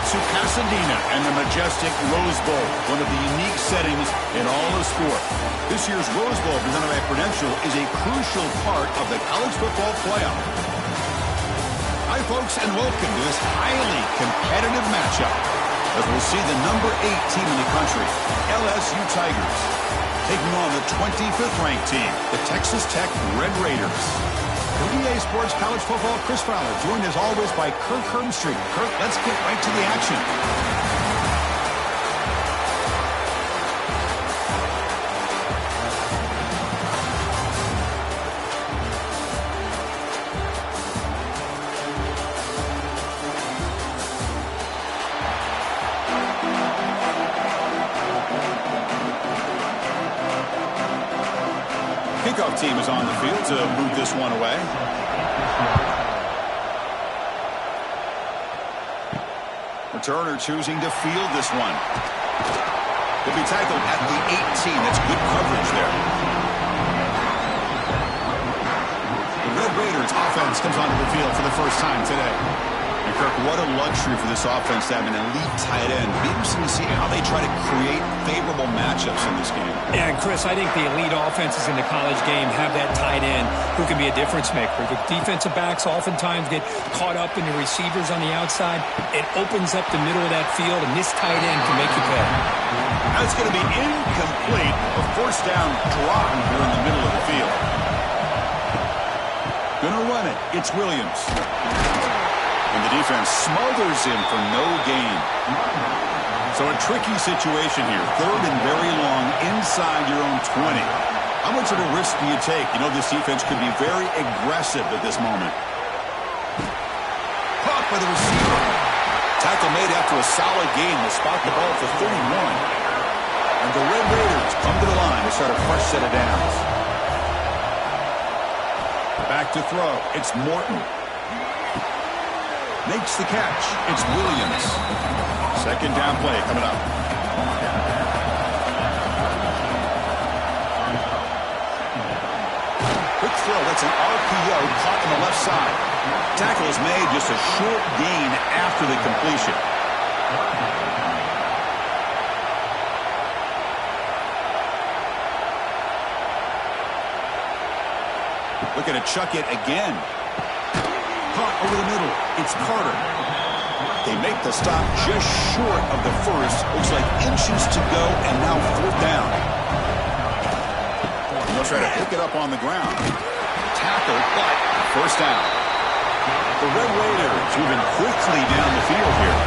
to Pasadena and the majestic Rose Bowl, one of the unique settings in all of sport. This year's Rose Bowl, presented by Prudential, is a crucial part of the college football playoff. Hi, folks, and welcome to this highly competitive matchup, as we'll see the number 8 team in the country, LSU Tigers, taking on the 25th ranked team, the Texas Tech Red Raiders. For EA Sports College Football, Chris Fowler, joined as always by Kirk Herbstreit. Kirk, let's get right to the action. Kickoff team is on the field to move this one away. Returner choosing to field this one. He'll be tackled at the 18. That's good coverage there. The Red Raiders offense comes onto the field for the first time today. And Kirk, what a luxury for this offense to have an elite tight end. Be interesting to see how they try to create favorable matchups in this game. Yeah, and Chris, I think the elite offenses in the college game have that tight end who can be a difference maker. The defensive backs oftentimes get caught up in the receivers on the outside. It opens up the middle of that field, and this tight end can make you pay. That's going to be incomplete. A first down drop here in the middle of the field. Going to run it. It's Williams. And the defense smothers him for no gain. So a tricky situation here. 3rd and very long inside your own 20. How much of a risk do you take? You know this defense could be very aggressive at this moment. Caught by the receiver. Tackle made after a solid gain. They spot the ball for 31. And the Red Raiders come to the line to start a fresh set of downs. Back to throw. It's Morton. Makes the catch. It's Williams. Second down play coming up. Quick throw. That's an RPO caught on the left side. Tackle is made, just a short gain after the completion. Looking to chuck it again. Caught over the middle. It's Carter. They make the stop just short of the first. Looks like inches to go, and now 4th down. They'll try to pick it up on the ground. Tackle, but first down. The Red Raiders moving quickly down the field here.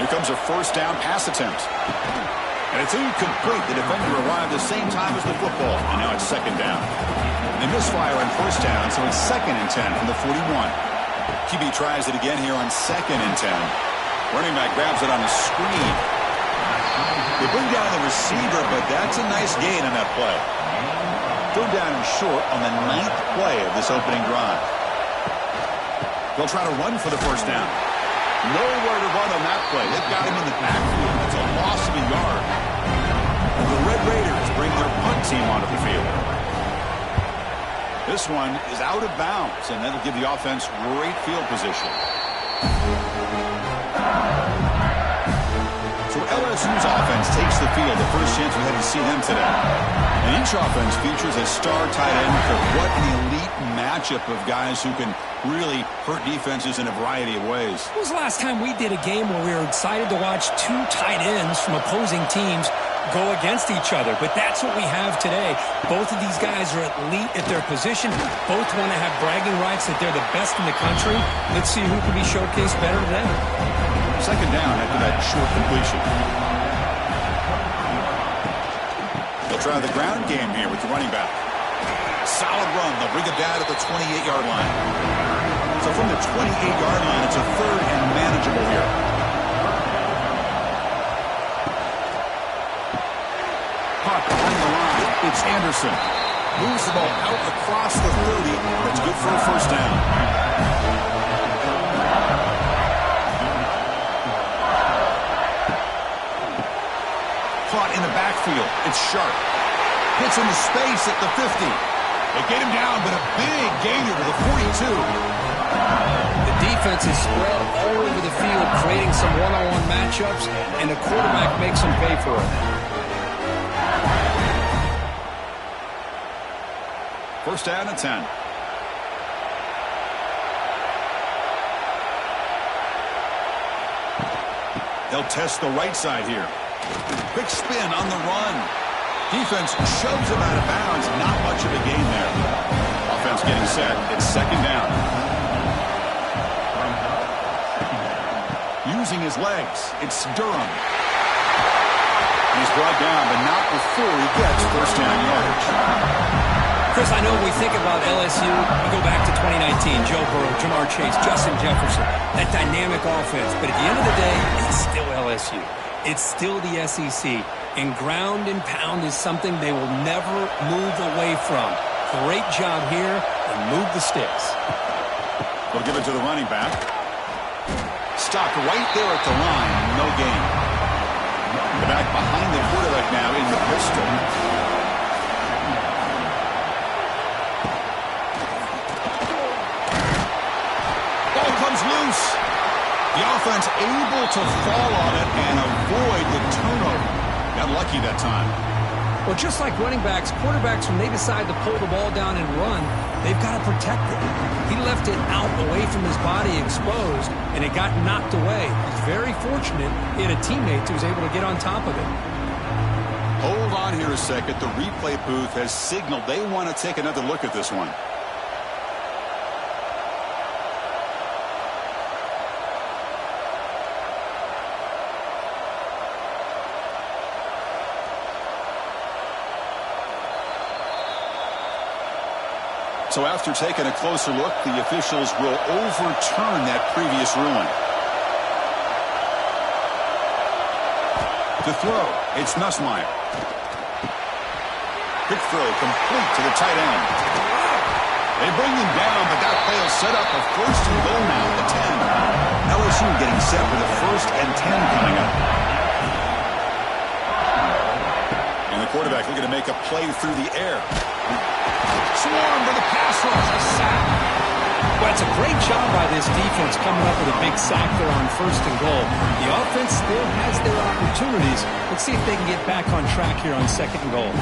Here comes a first down pass attempt. And it's incomplete. The defender arrived the same time as the football, and now it's 2nd down. They misfire on first down, so it's 2nd and 10 from the 41. QB tries it again here on 2nd and 10. Running back grabs it on the screen. They bring down the receiver, but that's a nice gain on that play. 3rd down and short on the 9th play of this opening drive. They'll try to run for the first down. Nowhere to run on that play. They've got him in the backfield. It's a loss of a yard. And the Red Raiders bring their punt team onto the field. This one is out of bounds, and that'll give the offense great field position. So LSU's offense takes the field, the first chance we had to see them today. And each offense features a star tight end. What an elite matchup of guys who can really hurt defenses in a variety of ways. When was the last time we did a game where we were excited to watch 2 tight ends from opposing teams go against each other? But that's what we have today. Both of these guys are elite at their position. Both want to have bragging rights that they're the best in the country. Let's see who can be showcased better today. 2nd down after that short completion. They'll try the ground game here with the running back. Solid run. They'll bring it down to the 28-yard line. So from the 28-yard line, it's a 3rd and manageable here. Caught behind the line. It's Anderson. Moves the ball out across the 30. That's good for a first down. Caught in the backfield. It's Sharp. Hits into space at the 50. They get him down, but a big gainer to the 42. The defense is spread all over the field, creating some one-on-one matchups, and the quarterback makes them pay for it. First down and 10. They'll test the right side here. Quick spin on the run. Defense shoves him out of bounds. Not much of a gain there. Offense getting set. It's second down. Using his legs. It's Durham. He's brought down, but not before he gets first down yardage. Chris, I know when we think about LSU, we go back to 2019, Joe Burrow, Jamar Chase, Justin Jefferson, that dynamic offense. But at the end of the day, it's still LSU. It's still the SEC. And ground and pound is something they will never move away from. Great job here, and move the sticks. They'll give it to the running back. Stopped right there at the line. No gain. The back behind the quarterback now in the pistol. Loose. The offense able to fall on it and avoid the turnover. Got lucky that time. Well, just like running backs, quarterbacks, when they decide to pull the ball down and run, they've got to protect it. He left it out away from his body exposed, and it got knocked away. He's very fortunate he had a teammate who was able to get on top of it. Hold on here a second. The replay booth has signaled they want to take another look at this one. So after taking a closer look, the officials will overturn that previous ruling. To throw, it's Nussmeier. Quick throw, complete to the tight end. They bring him down, but that play will set up a first and goal now at the 10. LSU getting set for the first and 10 coming up. And the quarterback looking to make a play through the air. Swarm for the pass rush, a sack. Well, it's a great job by this defense coming up with a big sack there on first and goal. The offense still has their opportunities. Let's see if they can get back on track here on second and goal.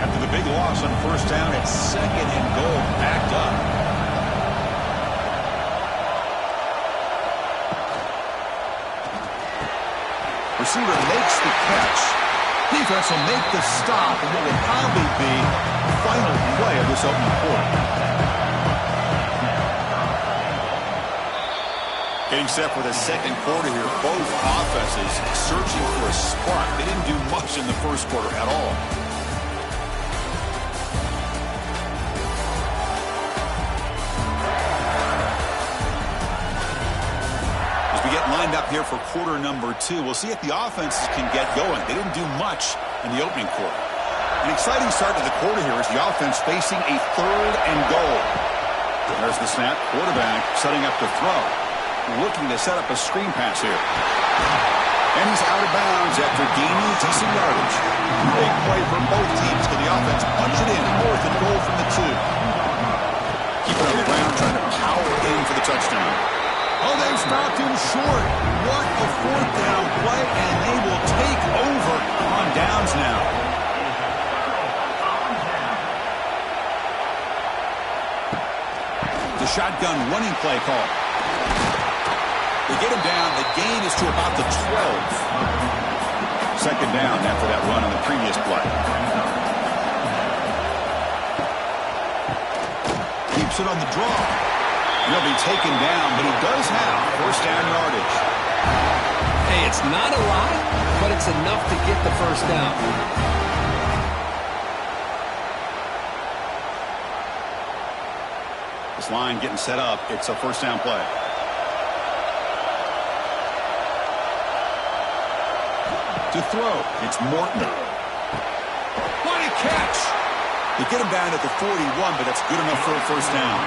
After the big loss on first down, it's second and goal, backed up. Receiver makes the catch. Defense will make the stop, and what will probably be the final play of this opening quarter. Getting set for the second quarter here. Both offenses searching for a spark. They didn't do much in the first quarter at all. Lined up here for quarter number 2. We'll see if the offenses can get going. They didn't do much in the opening quarter. An exciting start to the quarter here as the offense facing a third and goal. There's the snap. Quarterback setting up to throw. Looking to set up a screen pass here. And he's out of bounds after gaining decent yardage. Big play for both teams. Can the offense punch it in? Fourth and goal from the 2. Keep it on the ground, trying to power in for the touchdown. Oh, they've stopped him short. What a fourth down play, and they will take over on downs now. The shotgun running play call. They get him down. The gain is to about the 12. Second down after that run on the previous play. Keeps it on the draw. He'll be taken down, but he does have first down yardage. Hey, it's not a lot, but it's enough to get the first down. This line getting set up. It's a first down play. To throw, it's Morton. What a catch! They get him down at the 41, but that's good enough for a first down.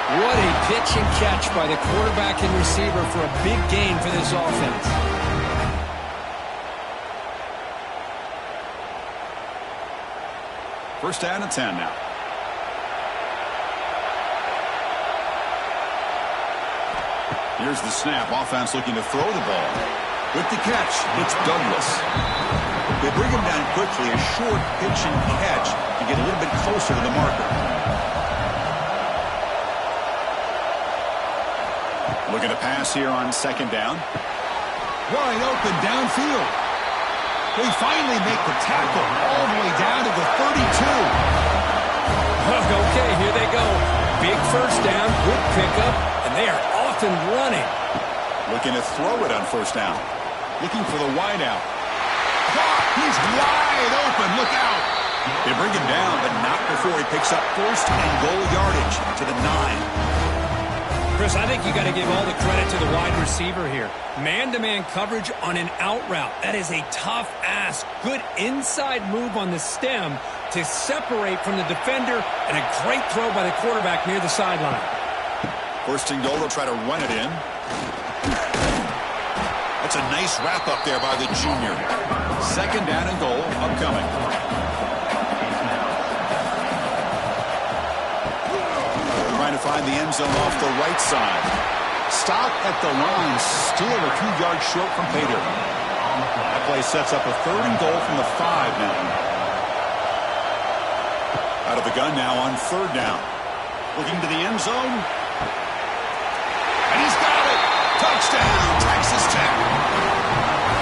What a pitch and catch by the quarterback and receiver for a big gain for this offense. First down and 10 now. Here's the snap. Offense looking to throw the ball. With the catch, it's Douglas. They bring him down quickly. A short pitch and catch to get a little bit closer to the marker. Looking to pass here on second down. Wide open downfield. They finally make the tackle all the way down to the 32. Okay, here they go. Big first down, good pickup, and they are off and running. Looking to throw it on first down. Looking for the wide out. He's wide open. Look out. They bring him down, but not before he picks up first and goal yardage to the 9. Chris, I think you got to give all the credit to the wide receiver here. Man-to-man coverage on an out route. That is a tough ask. Good inside move on the stem to separate from the defender, and a great throw by the quarterback near the sideline. First and goal, they'll try to run it in. That's a nice wrap-up there by the junior. Second down and goal upcoming. Trying to find the end zone off the right side. Stop at the line, still a few yards short from pay dirt. That play sets up a third and goal from the 5 now. Out of the gun now on third down. Looking to the end zone. And he's got it! Touchdown, Texas Tech!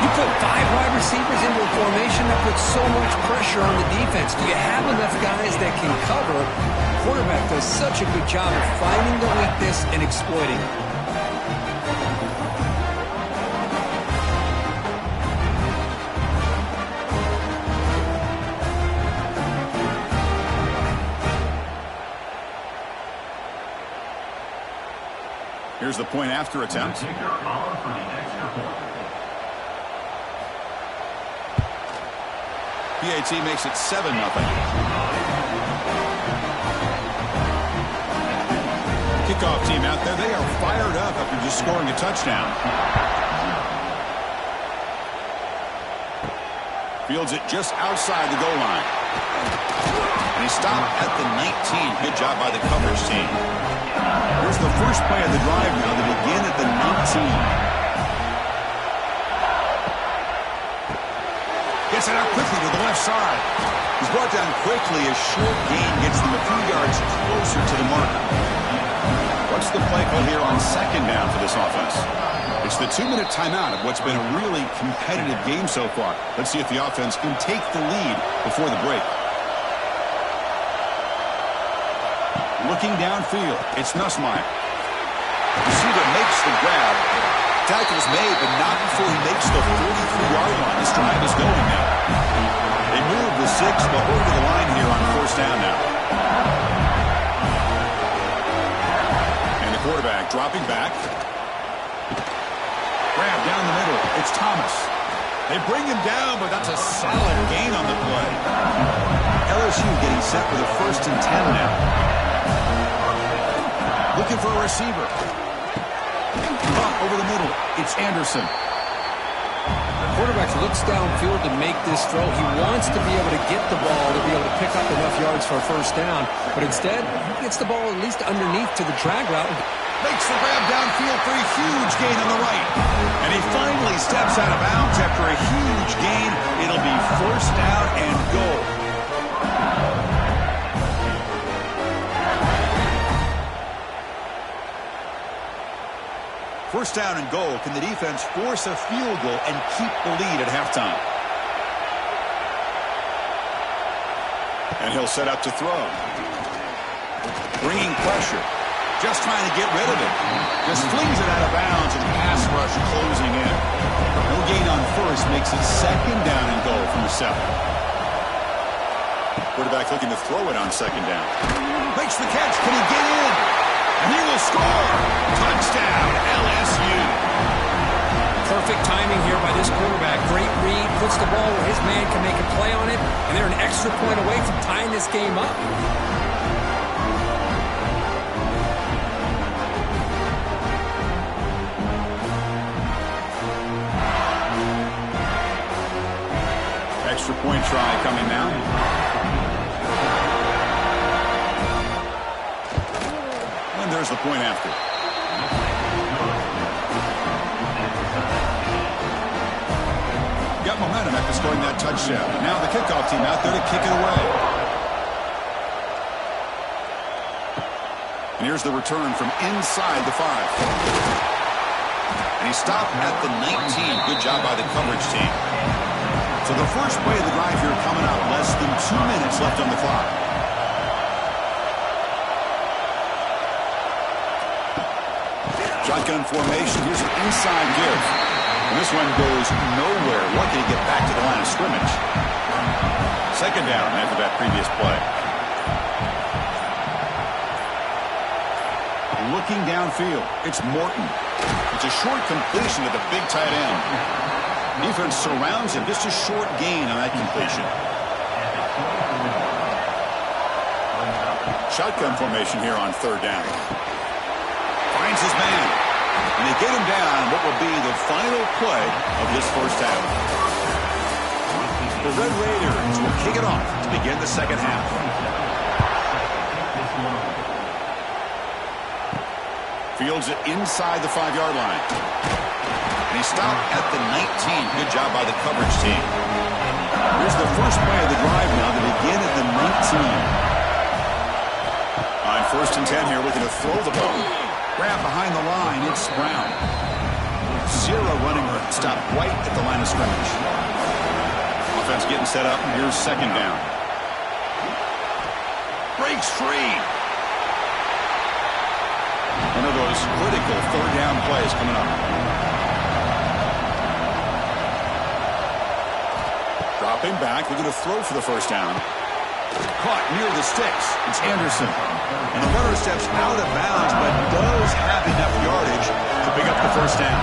You put 5 wide receivers into a formation that puts so much pressure on the defense. Do you have enough guys that can cover? The quarterback does such a good job of finding the weakness and exploiting it. Here's the point after attempt. PAT makes it 7-0. Kickoff team out there, they are fired up after just scoring a touchdown. Fields it just outside the goal line. And he stopped at the 19. Good job by the coverage team. Here's the first play of the drive now. They begin at the 19. Gets it out quickly to the left side. He's brought down quickly. A short gain gets them a few yards closer to the marker. What's the play call here on second down for this offense? It's the 2-minute timeout of what's been a really competitive game so far. Let's see if the offense can take the lead before the break. Looking downfield, it's Nussmeier. Receiver makes the grab. Tackle's made, but not before he makes the 43-yard line. This drive is going now. They move the 6, but over the line here on first down now. And the quarterback dropping back. Grab down the middle. It's Thomas. They bring him down, but that's a solid gain on the play. LSU getting set for the 1st and 10 now. Looking for a receiver. Over the middle, it's Anderson. The quarterback looks downfield to make this throw. He wants to be able to get the ball to be able to pick up enough yards for a first down. But instead, he gets the ball at least underneath to the drag route. Makes the grab downfield for a huge gain on the right. And he finally steps out of bounds after a huge gain. It'll be first down and goal. First down and goal. Can the defense force a field goal and keep the lead at halftime? And he'll set up to throw. Bringing pressure. Just trying to get rid of it. Just flings it out of bounds and pass rush closing in. No gain on first makes it second down and goal from the 7. Quarterback looking to throw it on second down. Makes the catch. Can he get in? And he will score. Touchdown, LSU. Perfect timing here by this quarterback. Great read, puts the ball where his man can make a play on it, and they're an extra point away from tying this game up. Extra point try coming now. There's the point after. momentum after scoring that touchdown. Now the kickoff team out there to kick it away. And here's the return from inside the 5. And he stopped at the 19. Good job by the coverage team. So the first play of the drive here coming up. Less than 2 minutes left on the clock. Shotgun formation. Here's an inside give. And this one goes nowhere. Lucky to get back to the line of scrimmage. Second down after that previous play. Looking downfield, it's Morton. It's a short completion to the big tight end. Defense surrounds him. Just a short gain on that completion. Shotgun formation here on third down. Finds his man. And they get him down what will be the final play of this first half. The Red Raiders will kick it off to begin the second half. Fields it inside the 5-yard line. And he stopped at the 19. Good job by the coverage team. Here's the first play of the drive now to begin at the 19. On first and 10 here, looking to throw the ball. Grab behind the line, it's Brown. Zero running room. Stopped right at the line of scrimmage. Offense getting set up. Here's second down. Breaks free. One of those critical third down plays coming up. Dropping back, looking to throw for the first down. Caught near the sticks. It's Anderson. And the runner steps out of bounds, but does have enough yardage to pick up the first down.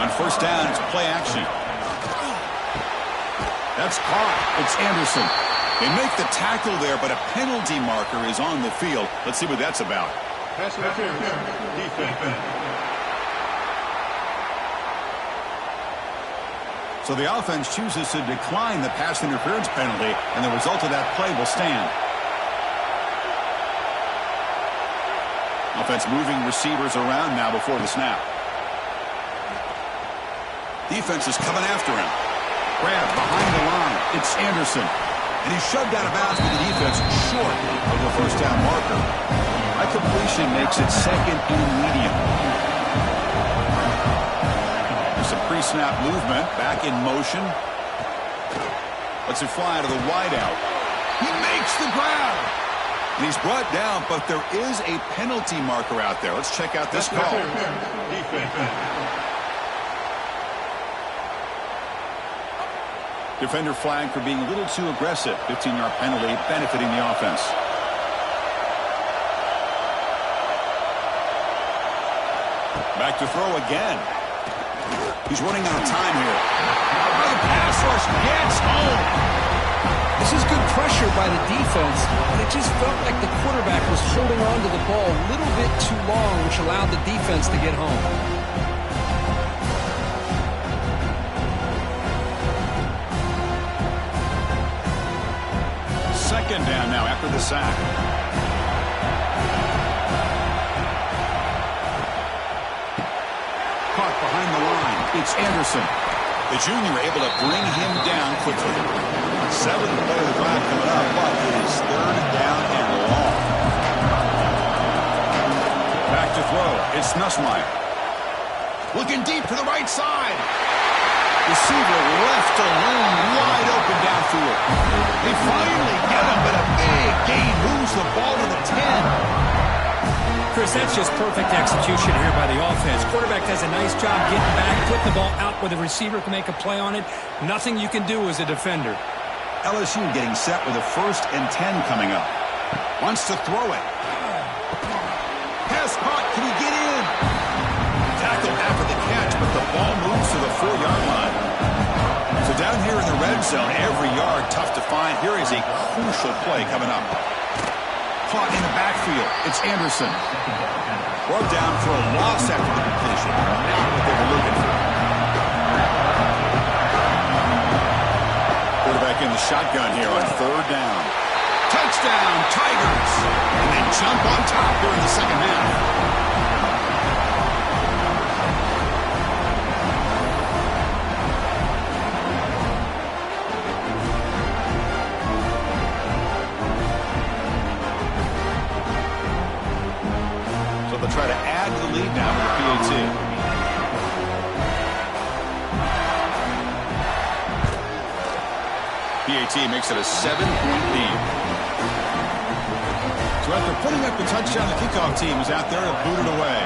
On first down, it's play action. That's caught. It's Anderson. They make the tackle there, but a penalty marker is on the field. Let's see what that's about. Pass interference. Defense. So the offense chooses to decline the pass interference penalty, and the result of that play will stand. Offense moving receivers around now before the snap. Defense is coming after him. Grab behind the line. It's Anderson. And he's shoved out of bounds with the defense short of the first down marker. That completion makes it second and medium. There's some pre-snap movement. Back in motion. Lets it fly to the wideout. He makes the grab. And he's brought down, but there is a penalty marker out there. Let's check out this call. Defender flagged for being a little too aggressive. 15-yard penalty benefiting the offense. Back to throw again. He's running out of time here. The pass rush gets home. This is good pressure by the defense, but it just felt like the quarterback was holding on to the ball a little bit too long, which allowed the defense to get home. Second down now after the sack. Caught behind the line. It's Anderson. The junior able to bring him down quickly. Seventh play of the drive coming up, but it is third down and long. Back to throw. It's Nussmeier. Looking deep to the right side. Receiver left alone, wide open downfield. They finally get him, but a big gain moves the ball to the 10. Chris, that's just perfect execution here by the offense. Quarterback does a nice job getting back, putting the ball out where the receiver can make a play on it. Nothing you can do as a defender. LSU getting set with a 1st and 10 coming up. Wants to throw it. Pass caught. Can he get in? Tackled after the catch, but the ball moves to the 4-yard line. So down here in the red zone, every yard tough to find. Here is a crucial play coming up. Caught in the backfield. It's Anderson. Brought down for a loss after the completion. Not what they were looking for. Quarterback in the shotgun here on third down. Touchdown, Tigers. And they jump on top here in the second half. they'll try to add to the lead now with the PAT. PAT makes it a 7-point lead. So after putting up the touchdown, the kickoff team is out there to boot it away.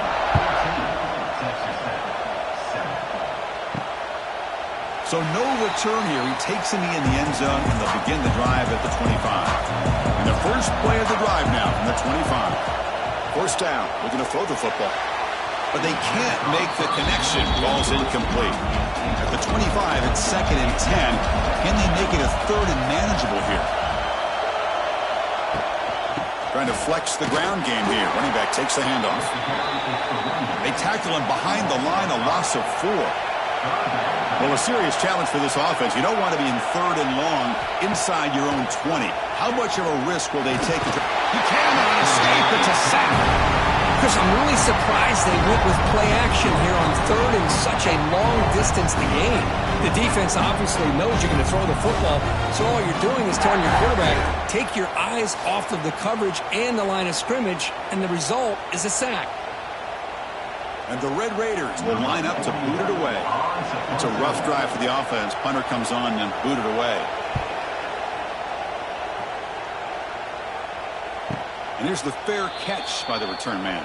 So no return here. He takes him in the end zone, and they'll begin the drive at the 25. And the first play of the drive now from the 25. First down, looking to throw the football. But they can't make the connection. Ball's incomplete. At the 25, it's 2nd and 10. Can they make it a 3rd and manageable here? Trying to flex the ground game here. Running back takes the handoff. They tackle him behind the line, a loss of 4. Well, a serious challenge for this offense. You don't want to be in 3rd and long inside your own 20. How much of a risk will they take? He cannot escape. It's a sack. Chris, I'm really surprised they went with play action here on 3rd and such a long distance to gain. The defense obviously knows you're going to throw the football, so all you're doing is telling your quarterback, take your eyes off of the coverage and the line of scrimmage, and the result is a sack. And the Red Raiders will line up to boot it away. It's a rough drive for the offense. Punter comes on and boot it away. And here's the fair catch by the return man.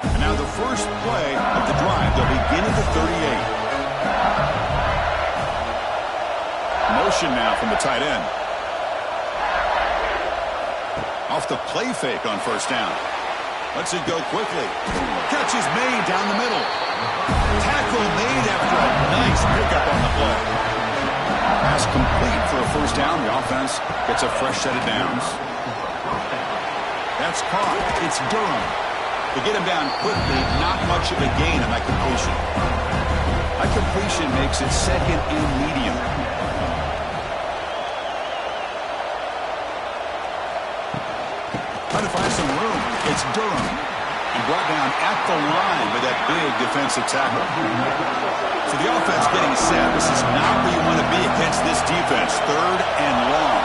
And now the first play of the drive. They'll begin at the 38. Motion now from the tight end. Off the play fake on first down. Lets it go quickly. Catch is made down the middle. Tackle made after a nice pickup on the play. Pass complete for a first down. The offense gets a fresh set of downs. That's caught. It's Durham. They get him down quickly. Not much of a gain on that completion. That completion makes it 2nd and medium. Trying to find some room. It's Durham. And brought down at the line with that big defensive tackle. So the offense getting set. This is not where you want to be against this defense. 3rd and long.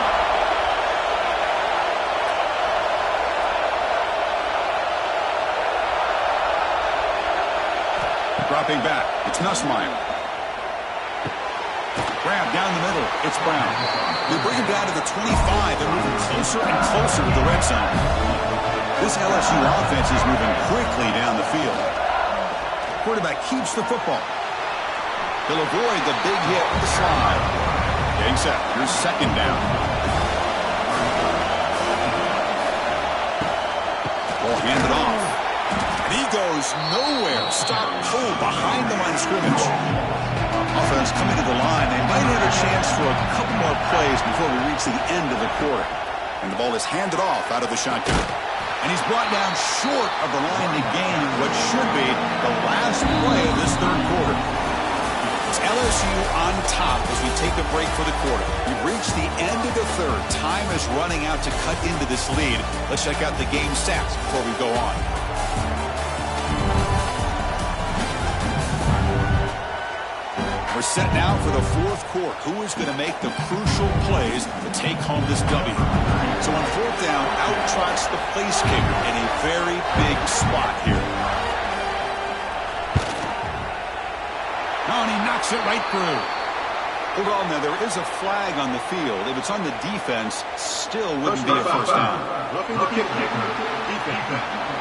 Dropping back. It's Nussmeier. Grab down the middle. It's Brown. They bring him down to the 25. They're moving closer and closer to the red zone. This LSU offense is moving quickly down the field. Quarterback keeps the football. He'll avoid the big hit with the slide. Getting set. Here's 2nd down. Ball handed off. And he goes nowhere. Stop pull behind the line of scrimmage. Offense coming to the line. They might have a chance for a couple more plays before we reach the end of the quarter. And the ball is handed off out of the shotgun. And he's brought down short of the line to gain what should be the last play of this 3rd quarter. It's LSU on top as we take a break for the quarter. We've reached the end of the 3rd. Time is running out to cut into this lead. Let's check out the game stats before we go on. We're set now for the 4th quarter. Who is going to make the crucial plays to take home this W? So on 4th down, out trots the place kicker in a very big spot here. Oh, and he knocks it right through. Hold on now, there is a flag on the field. If it's on the defense, still wouldn't be a first down. Looking to kick defense.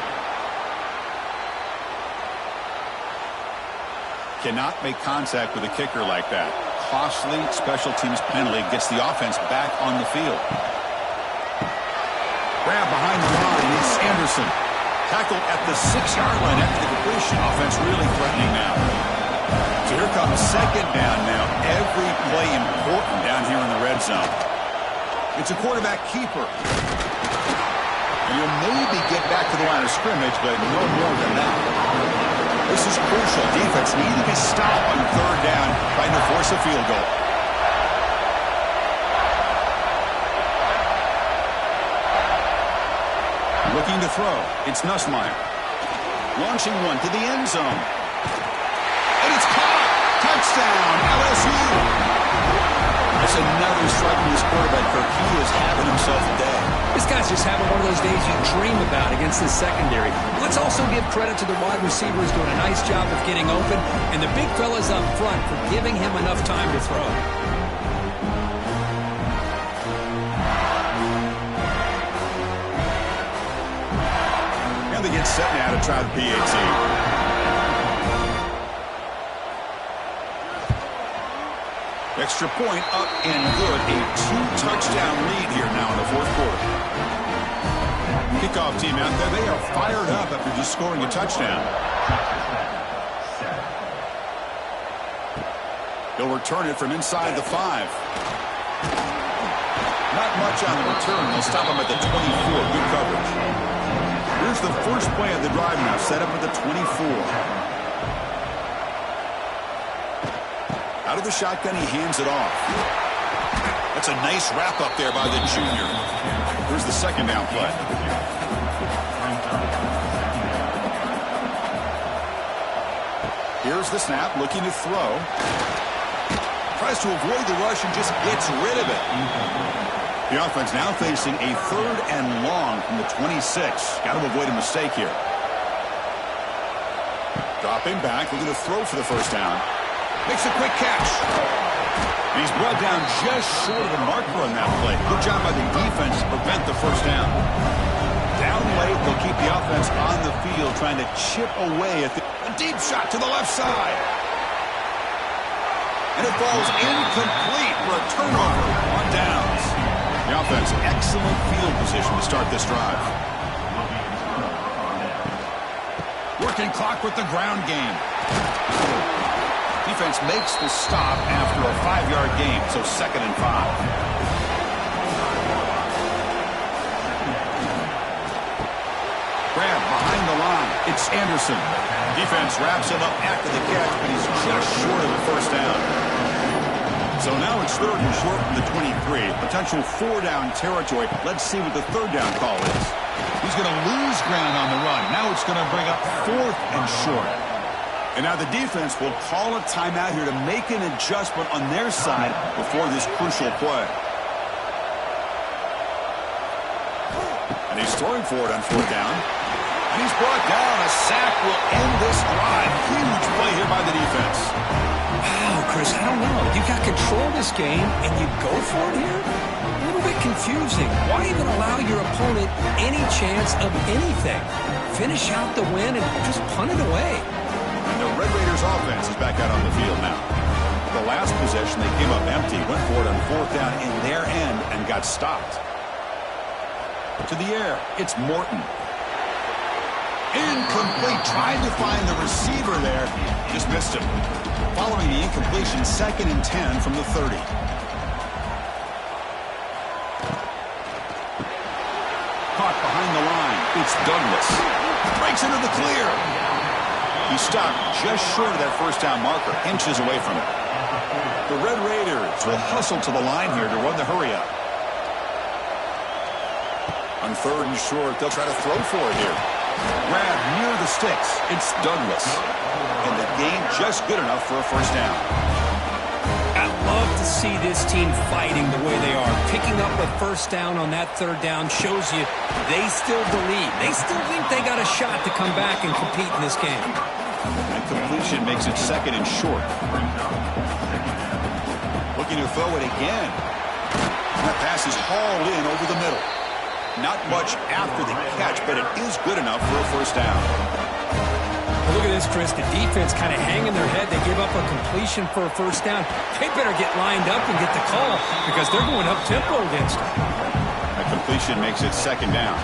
Cannot make contact with a kicker like that. Costly special teams penalty gets the offense back on the field. Grab behind the line. It's Anderson. Tackled at the 6-yard line after the completion. Offense really threatening now. So here comes 2nd down now. Every play important down here in the red zone. It's a quarterback keeper. And you'll maybe get back to the line of scrimmage, but no more than that. This is crucial. Defense needing a stop on 3rd down, trying to force a field goal. Looking to throw. It's Nussmeier. Launching one to the end zone. And it's caught. Touchdown, LSU. That's another strike from this quarterback, Kirk. He is having himself a day. This guy's just having one of those days you dream about against this secondary. Let's also give credit to the wide receiver who's doing a nice job of getting open, and the big fellas up front for giving him enough time to throw. And they get set now to try the PAT. Extra point up and good. A 2-touchdown lead here now in the fourth quarter. Kickoff team out there. They are fired up after just scoring a touchdown. They'll return it from inside the 5. Not much on the return. They'll stop him at the 24. Good coverage. Here's the first play of the drive now. Set up at the 24. Out of the shotgun, he hands it off. That's a nice wrap-up there by the junior. Here's the second down play. Here's the snap, looking to throw. Tries to avoid the rush and just gets rid of it. The offense now facing a 3rd and long from the 26. Got to avoid a mistake here. Dropping back, looking to throw for the first down. Makes a quick catch. And he's brought down just short of the marker on that play. Good job by the defense to prevent the first down. Down late, they'll keep the offense on the field, trying to chip away at a deep shot to the left side. And it falls incomplete for a turnover on downs. The offense, excellent field position to start this drive. Working clock with the ground game. Defense makes the stop after a 5-yard gain, so 2nd and 5. Grab behind the line. It's Anderson. Defense wraps him up after the catch, but he's just short of the first down. So now it's 3rd and short from the 23. Potential 4-down territory. Let's see what the 3rd down call is. He's going to lose ground on the run. Now it's going to bring up 4th and short. And now the defense will call a timeout here to make an adjustment on their side before this crucial play. And he's throwing for it on 4th down. And he's brought down. A sack will end this drive. Huge play here by the defense. Wow, Chris, I don't know. You got control of this game, and you go for it here? A little bit confusing. Why even allow your opponent any chance of anything? Finish out the win and just punt it away. And the Red Raiders offense is back out on the field now. The last possession, they came up empty, went for it on 4th down in their end and got stopped. To the air, it's Morton. Incomplete, trying to find the receiver there. Just missed him. Following the incompletion, 2nd and 10 from the 30. Caught behind the line. It's Douglas. Breaks into the clear. He stopped just short of that first down marker, inches away from it. The Red Raiders will hustle to the line here to run the hurry-up. On 3rd and short, they'll try to throw for it here. Grab near the sticks. It's Douglas. And the gain just good enough for a first down. I love to see this team fighting the way they are. Picking up a first down on that 3rd down shows you they still believe. They still think they got a shot to come back and compete in this game. That completion makes it 2nd and short. Looking to throw it again. That pass is hauled in over the middle. Not much after the catch, but it is good enough for a first down. Look at this, Chris. The defense kind of hanging their head. They give up a completion for a first down. They better get lined up and get the call because they're going up-tempo against them. That completion makes it 2nd down.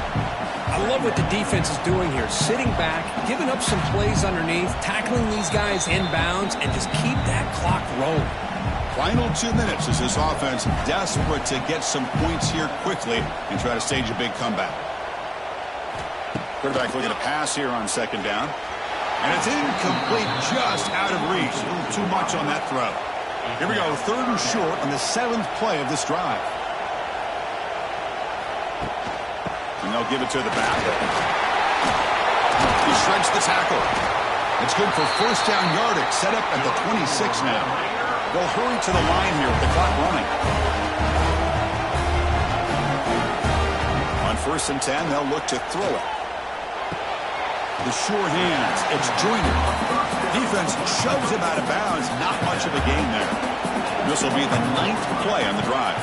I love what the defense is doing here. Sitting back, giving up some plays underneath, tackling these guys inbounds, and just keep that clock rolling. Final 2 minutes as this offense desperate to get some points here quickly and try to stage a big comeback. Quarterback looking to pass here on 2nd down. And it's incomplete, just out of reach. A little too much on that throw. Here we go, 3rd and short on the 7th play of this drive. And they'll give it to the back. He shreds the tackle. It's good for first down yardage, set up at the 26 now. They'll hurry to the line here with the clock running. 1st and 10, they'll look to throw it. The sure hands. It's Joyner. Defense shoves him out of bounds. Not much of a gain there. This will be the 9th play on the drive.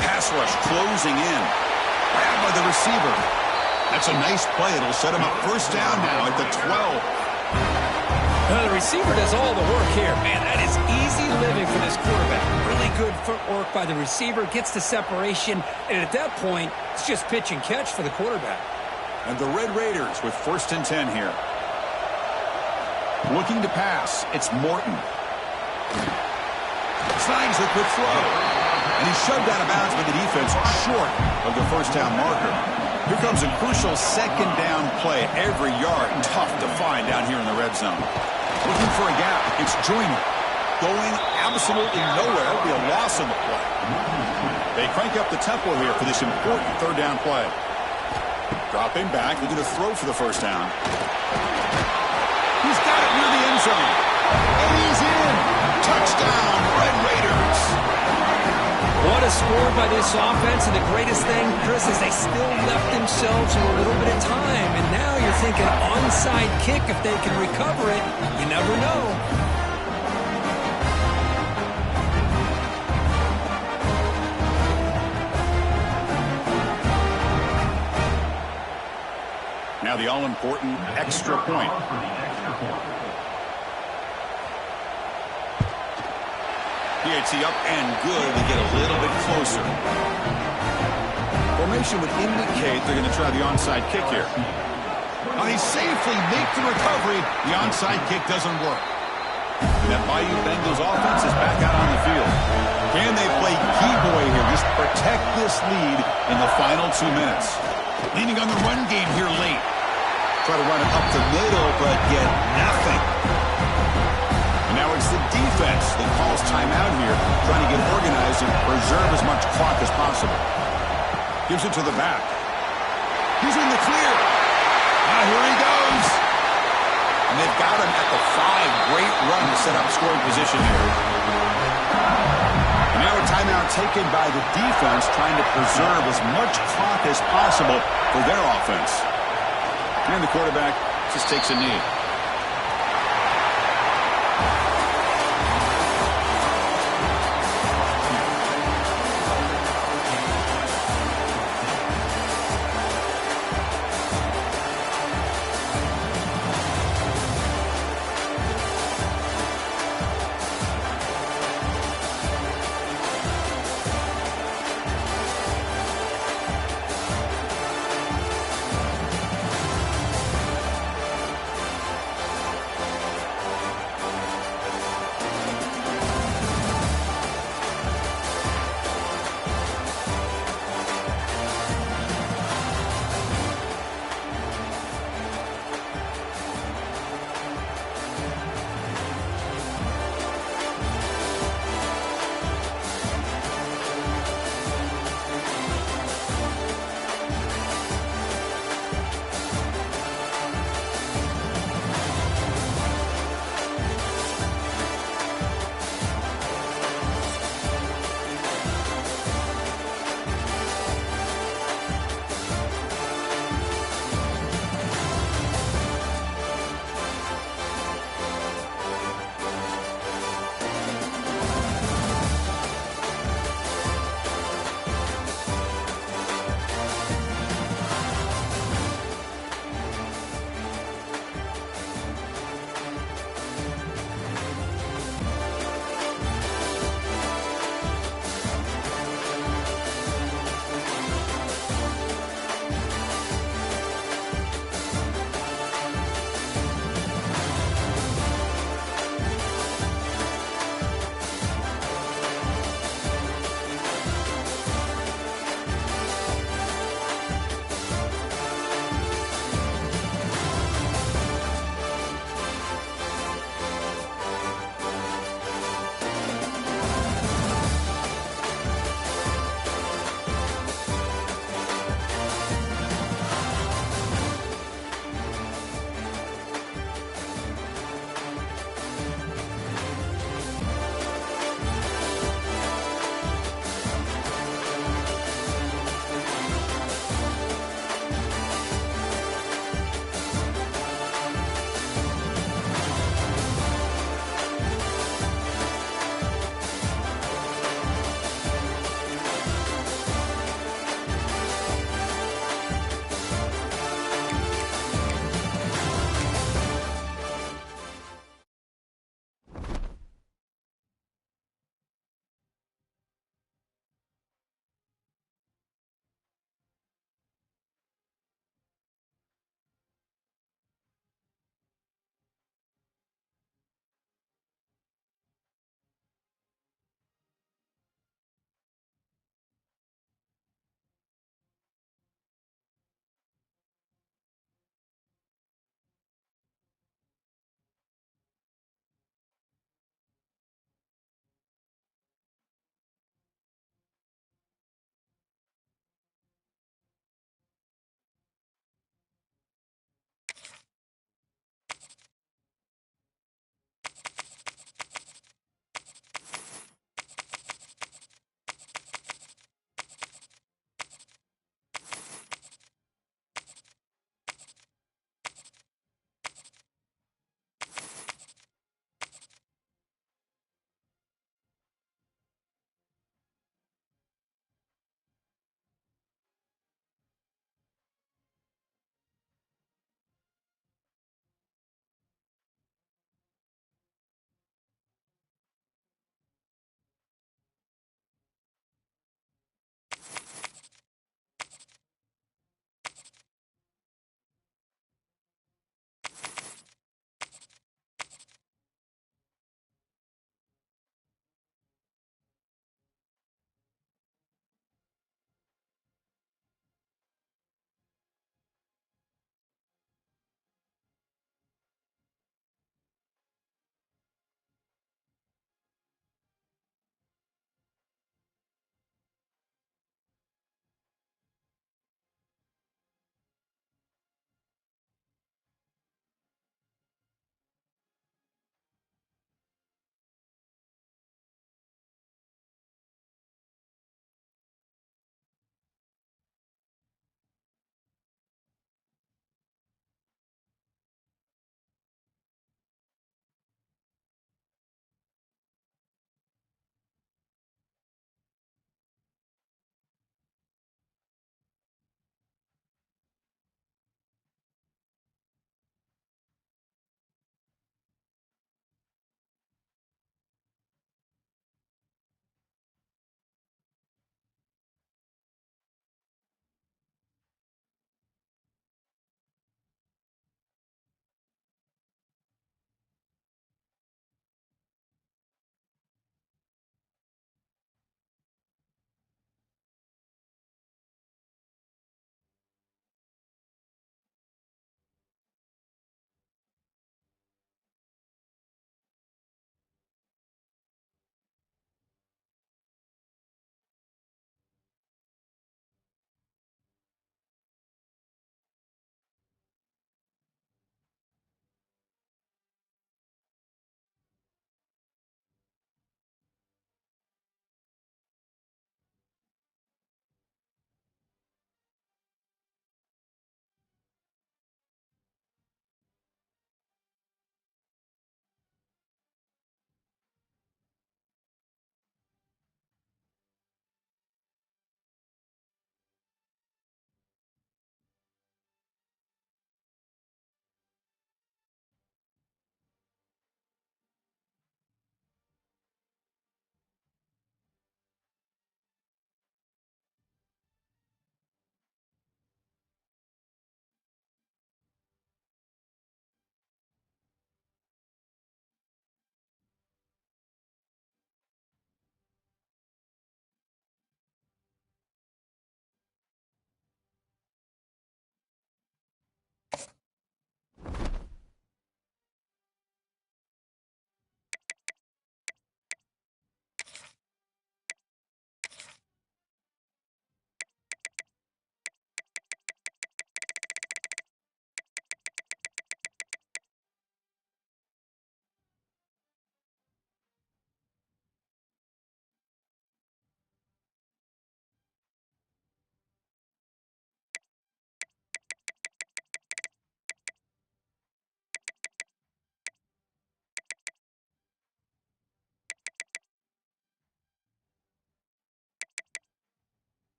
Pass rush closing in. Grabbed by the receiver. That's a nice play. It'll set him up 1st down now at the 12. Well, the receiver does all the work here. Man, that is easy living for this quarterback. Really good footwork by the receiver. Gets the separation. And at that point, it's just pitch and catch for the quarterback. And the Red Raiders with 1st and 10 here. Looking to pass. It's Morton. Signs the quick throw. And he's shoved out of bounds by the defense short of the 1st down marker. Here comes a crucial 2nd down play. Every yard tough to find down here in the red zone. Looking for a gap. It's Joyner. Going absolutely nowhere. It'll be a loss on the play. They crank up the tempo here for this important 3rd down play. Dropping back. Looking to throw for the 1st down. He's got it near the end zone. And he's in. Touchdown, Red Raiders. What a score by this offense, and the greatest thing, Chris, is they still left themselves a little bit of time. And now you're thinking onside kick, if they can recover it, you never know. Now the all-important extra point. PAT up and good to get a little bit closer. Formation would indicate they're going to try the onside kick here. Now they safely make the recovery. The onside kick doesn't work. And that Bayou Bengals offense is back out on the field. Can they play key boy here? Just protect this lead in the final 2 minutes. Leaning on the run game here late. Try to run it up the middle, but get nothing. And now it's the defense that calls timeout here, trying to get organized and preserve as much clock as possible. Gives it to the back. He's in the clear. Now here he goes. And they've got him at the 5. Great run to set up scoring position here. And now a timeout taken by the defense, trying to preserve as much clock as possible for their offense. And the quarterback just takes a knee.